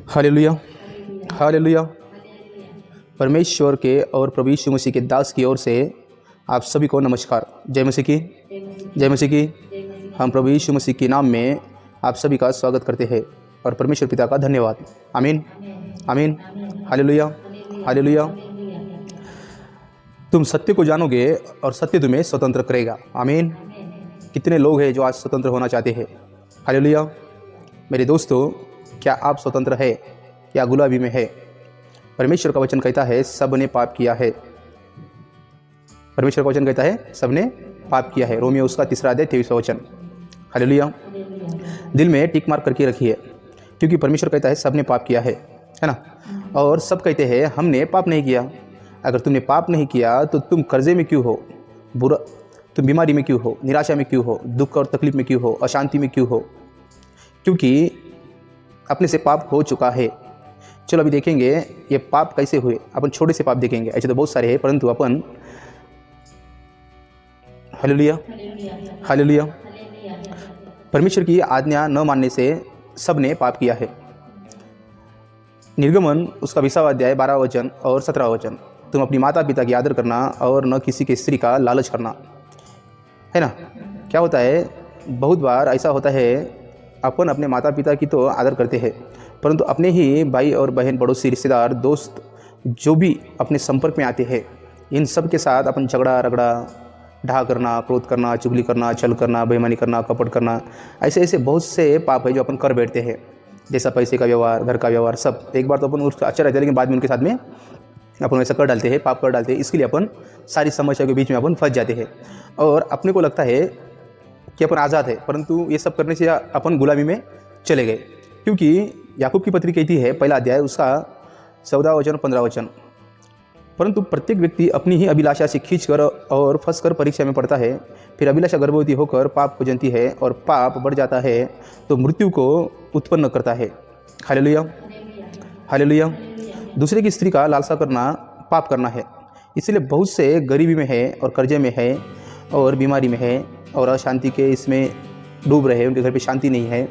Hallelujah, hallelujah. परमेश्वर के और प्रभु यीशु मसीह के दास की ओर से आप सभी को नमस्कार। जय मसीह की, जय मसीह की। हम प्रभु यीशु मसीह के नाम में आप सभी का स्वागत करते हैं और परमेश्वर पिता का धन्यवाद। आमीन, आमीन, हालेलुया, हालेलुया। तुम सत्य को जानोगे और सत्य तुम्हें स्वतंत्र करेगा। आमीन। कितने लोग हैं जो आज स्वतंत्र होना चाहते हैं? हालेलुया। मेरे दोस्तों, क्या आप स्वतंत्र है या गुलामी में है? परमेश्वर का वचन कहता है सबने पाप किया है। परमेश्वर का वचन कहता है सबने पाप किया है। रोमियो उसका 3 अध्याय 23वां वचन। हालेलुया। दिल में टिक मार्क करके रखिए, क्योंकि परमेश्वर कहता है सबने पाप किया है ना। और सब कहते हैं हमने पाप नहीं किया। अगर तुमने पाप नहीं किया तो तुम कर्जे में क्यों हो, तुम बीमारी में क्यों हो, निराशा में क्यों हो, दुख और तकलीफ में क्यों हो, अशांति में क्यों हो? क्योंकि अपने से पाप हो चुका है। चलो अभी देखेंगे ये पाप कैसे हुए। अपन छोटे से पाप देखेंगे, ऐसे तो बहुत सारे हैं, परंतु अपन हालेलुया, हालेलुया। परमेश्वर की आज्ञा न मानने से सबने पाप किया है। निर्गमन उसका 20वां अध्याय 12वां वचन और 17वां वचन। तुम अपनी माता पिता की आदर करना और न किसी के स्त्री का लालच करना, है ना। क्या होता है, बहुत बार ऐसा होता है, अपन अपने माता पिता की तो आदर करते हैं, परंतु अपने ही भाई और बहन, पड़ोसी, रिश्तेदार, दोस्त जो भी अपने संपर्क में आते हैं, इन सब के साथ अपन झगड़ा रगड़ा, ढा करना, क्रोध करना, चुगली करना, छल करना, बेईमानी करना, कपट करना, ऐसे ऐसे बहुत से पाप है जो अपन कर बैठते हैं। जैसा पैसे का व्यवहार, घर का व्यवहार, सब। एक बार तो अपन उसका अच्छा रहता है, लेकिन बाद में उनके साथ में अपन वैसा कर डालते हैं, पाप कर डालते हैं। इसके लिए अपन सारी समस्या के बीच में अपन फंस जाते हैं और अपने को लगता है कि अपन आज़ाद है, परंतु ये सब करने से अपन गुलामी में चले गए। क्योंकि याकूब की पत्री कहती है, पहला अध्याय उसका 14वां वचन 15वां वचन, परंतु प्रत्येक व्यक्ति अपनी ही अभिलाषा से खींचकर और फंसकर परीक्षा में पड़ता है। फिर अभिलाषा गर्भवती होकर पाप को जनती है और पाप बढ़ जाता है तो मृत्यु को उत्पन्न करता है। Hallelujah, hallelujah. दूसरे की स्त्री का लालसा करना पाप करना है। इसलिए बहुत से गरीबी में है और कर्जे में है और बीमारी में है और अशांति के इसमें डूब रहे हैं, उनके घर पे शांति नहीं है।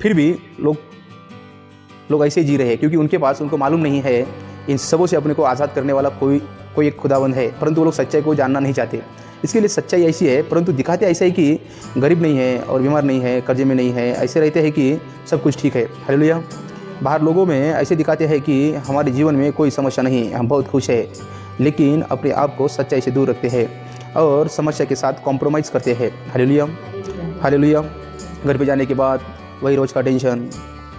फिर भी लोग ऐसे जी रहे हैं, क्योंकि उनके पास, उनको मालूम नहीं है इन सबों से अपने को आज़ाद करने वाला कोई एक खुदावंद है, परंतु वो लोग सच्चाई को जानना नहीं चाहते। इसके लिए सच्चाई ऐसी है, परंतु दिखाते ऐसा है कि गरीब नहीं है और बीमार नहीं है, कर्जे में नहीं है, ऐसे रहते हैं कि सब कुछ ठीक है। हालेलुया। बाहर लोगों में ऐसे दिखाते हैं कि हमारे जीवन में कोई समस्या नहीं, हम बहुत खुश हैं, लेकिन अपने आप को सच्चाई से दूर रखते हैं और समस्या के साथ कॉम्प्रोमाइज़ करते हैं। Hallelujah, hallelujah. घर पे जाने के बाद वही रोज़ का टेंशन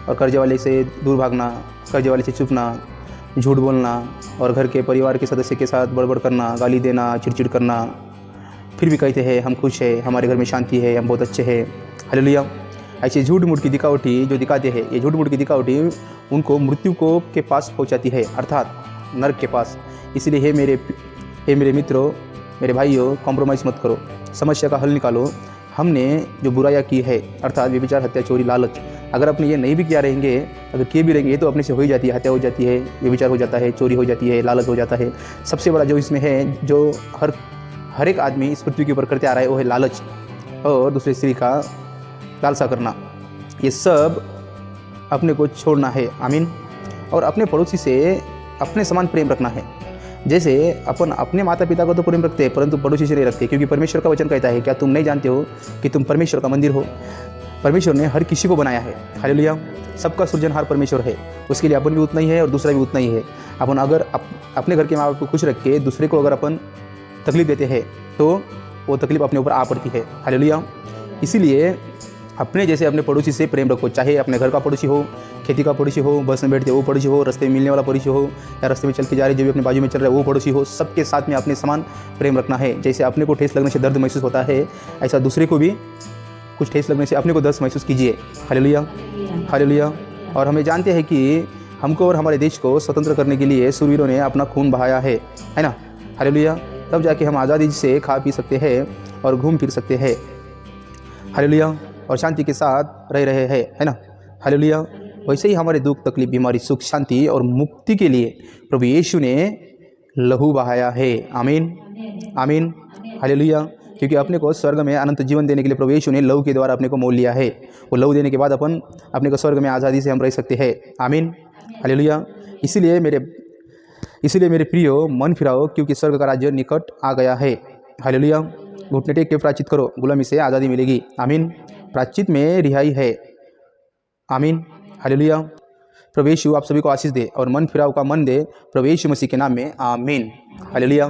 और कर्जे वाले से दूर भागना, कर्जे वाले से छुपना, झूठ बोलना और घर के परिवार के सदस्य के साथ बड़बड़ करना, गाली देना, चिड़चिड़ करना। फिर भी कहते हैं हम खुश हैं, हमारे घर में शांति है, हम बहुत अच्छे हैं। हालेलुया। ऐसे झूठ मूठ की दिखावटी जो दिखाते हैं, ये झूठ मूठ की दिखावटी उनको मृत्यु को के पास पहुंचाती है, अर्थात नरक के पास। इसलिए हे मेरे मित्रों, मेरे भाइयों, कॉम्प्रोमाइज़ मत करो, समस्या का हल निकालो। हमने जो बुराइयाँ की है, अर्थात व्यभिचार, हत्या, चोरी, लालच, अगर अपने ये नहीं भी किया रहेंगे, अगर किए भी रहेंगे, तो अपने से हो ही जाती है। हत्या हो जाती है, व्यभिचार हो जाता है, चोरी हो जाती है, लालच हो जाता है। सबसे बड़ा जो इसमें है, जो हर एक आदमी इस पृथ्वी के ऊपर करते आ रहा है, वो है लालच और दूसरी स्त्री का लालसा करना। ये सब अपने को छोड़ना है। आमीन। और अपने पड़ोसी से अपने समान प्रेम रखना है। जैसे अपन अपने माता पिता को तो प्रेम रखते हैं, परंतु पड़ोसी से नहीं रखते, क्योंकि परमेश्वर का वचन कहता है, क्या तुम नहीं जानते हो कि तुम परमेश्वर का मंदिर हो? परमेश्वर ने हर किसी को बनाया है। हालेलुया। सबका सृजनहार परमेश्वर है, उसके लिए अपन भी उतना ही है और दूसरा भी उतना ही है। अपन अगर अपने घर के माँ बाप को खुश रख के दूसरे को अगर अपन तकलीफ देते हैं, तो वो तकलीफ अपने ऊपर आ पड़ती है। हालेलुया। इसीलिए अपने जैसे अपने पड़ोसी से प्रेम रखो, चाहे अपने घर का पड़ोसी हो, खेती का पड़ोसी हो, बस में बैठते वो पड़ोसी हो, रास्ते में मिलने वाला पड़ोसी हो, या रास्ते में चल के जा रहे जो भी अपने बाजू में चल रहा है वो पड़ोसी हो। सबके साथ में अपने समान प्रेम रखना है। जैसे अपने को ठेस लगने से दर्द महसूस होता है, ऐसा दूसरे को भी कुछ ठेस लगने से अपने को दर्द महसूस कीजिए। Hallelujah, hallelujah. और हमें जानते हैं कि हमको और हमारे देश को स्वतंत्र करने के लिए शूरवीरों ने अपना खून बहाया है ना। हालेलुया। तब जाके हम आज़ादी से खा पी सकते हैं और घूम फिर सकते हैं। हालेलुया। और शांति के साथ रह रहे हैं, है ना। हालेलुया। वैसे ही हमारे दुख, तकलीफ, बीमारी, सुख, शांति और मुक्ति के लिए प्रभु यीशु ने लहू बहाया है। आमीन, आमीन, हालेलुया। क्योंकि अपने को स्वर्ग में अनंत जीवन देने के लिए प्रभु यीशु ने लहू के द्वारा अपने को मोल लिया है। वो लहू देने के बाद अपन अपने को स्वर्ग में आज़ादी से हम रह सकते हैं। आमीन, हालेलुया। इसीलिए मेरे प्रियो मन फिराओ, क्योंकि स्वर्ग का राज्य निकट आ गया है। हालेलुया। घुटने टेक के प्रायश्चित करो, गुलामी से आज़ादी मिलेगी। आमीन। प्रायश्चित में रिहाई है। आमीन, हालेलुया। प्रभु यीशु आप सभी को आशीष दे और मन फिराव का मन दे, प्रभु यीशु मसीह के नाम में। आमीन, हालेलुया।